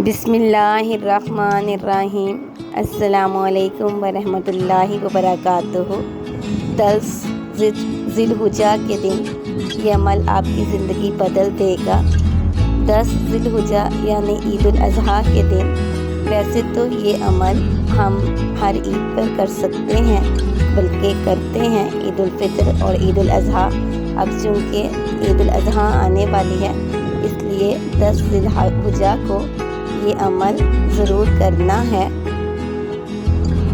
بسم اللہ الرحمن الرحیم۔ السلام علیکم ورحمۃ اللہ وبرکاتہ۔ 10 ذی الحجہ کے دن یہ عمل آپ کی زندگی بدل دے گا۔ 10 ذی الحجہ یعنی عید الاضحیٰ کے دن۔ ویسے تو یہ عمل ہم ہر عید پر کر سکتے ہیں، بلکہ کرتے ہیں عید الفطر اور عید الاضحیٰ۔ اب چونکہ عید الاضحیٰ آنے والی ہے، اس لیے 10 ذی الحجہ کو یہ عمل ضرور کرنا ہے۔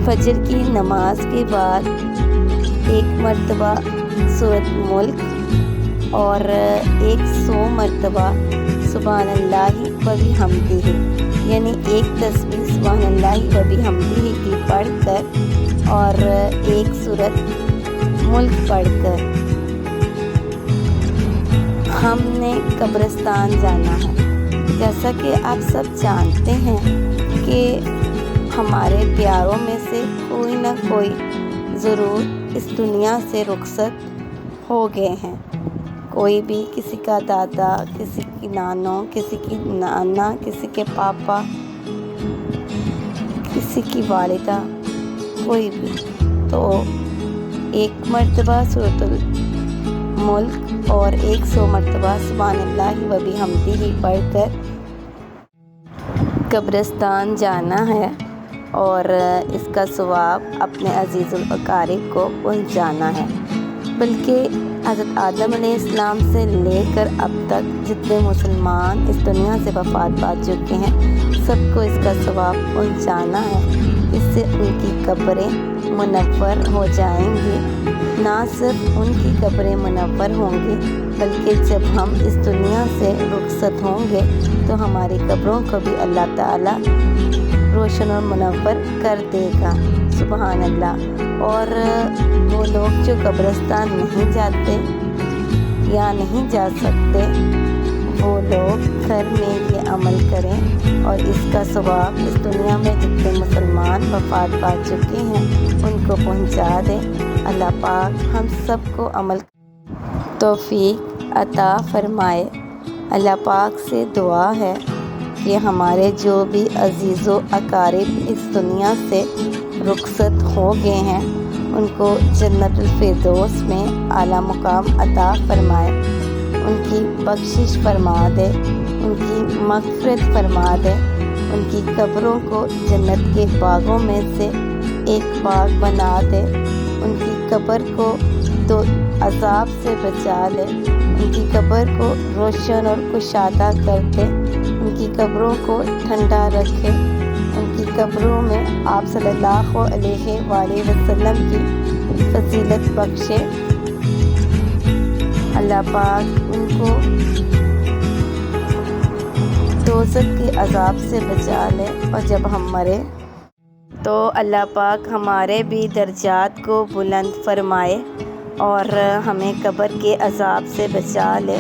فجر کی نماز کے بعد 1 مرتبہ سورۃ ملک اور 100 مرتبہ سبحان اللہ و بحمدہ، یعنی 1 تسبیح سبحان اللہ و بحمدہ کی پڑھ کر اور 1 سورۃ ملک پڑھ کر ہم نے قبرستان جانا ہے۔ جیسا کہ آپ سب جانتے ہیں کہ ہمارے پیاروں میں سے کوئی نہ کوئی ضرور اس دنیا سے رخصت ہو گئے ہیں۔ کوئی بھی، کسی کا دادا، کسی کی نانو، کسی کی نانا، کسی کے پاپا، کسی کی والدہ، کوئی بھی۔ تو 1 مرتبہ سورۃ الملک اور 100 مرتبہ سبحان اللہ و بحمدہ پڑھ کر قبرستان جانا ہے اور اس کا ثواب اپنے عزیز الاقارب کو پہنچانا ہے۔ بلکہ حضرت آدم علیہ السلام سے لے کر اب تک جتنے مسلمان اس دنیا سے وفات پا چکے ہیں، سب کو اس کا ثواب پہنچانا ہے۔ اس سے ان کی قبریں منور ہو جائیں گی۔ نہ صرف ان کی قبریں منور ہوں گی، بلکہ جب ہم اس دنیا سے رخصت ہوں گے تو ہماری قبروں کو بھی اللہ تعالیٰ روشن اور منور کر دے گا۔ سبحان اللہ۔ اور وہ لوگ جو قبرستان نہیں جاتے یا نہیں جا سکتے، وہ لوگ گھر میں یہ عمل کریں اور اس کا ثواب اس دنیا میں جتنے مسلمان وفات پا چکے ہیں ان کو پہنچا دیں۔ اللہ پاک ہم سب کو عمل توفیق عطا فرمائے۔ اللہ پاک سے دعا ہے کہ ہمارے جو بھی عزیز و اقارب اس دنیا سے رخصت ہو گئے ہیں، ان کو جنت الفردوس میں اعلیٰ مقام عطا فرمائے، ان کی بخشش فرما دے، ان کی مغفرت فرما دے، ان کی قبروں کو جنت کے باغوں میں سے ایک باغ بنا دے، ان کی قبر کو تو عذاب سے بچا لے، ان کی قبر کو روشن اور کشادہ کر دے، ان کی قبروں کو ٹھنڈا رکھے، ان کی قبروں میں آپ صلی اللہ علیہ وآلہ وسلم کی فضیلت بخشے۔ اللہ پاک ان کو دوزخ کے عذاب سے بچا لے، اور جب ہم مرے تو اللہ پاک ہمارے بھی درجات کو بلند فرمائے اور ہمیں قبر کے عذاب سے بچا لے۔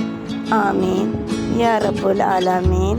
آمین یا رب العالمین۔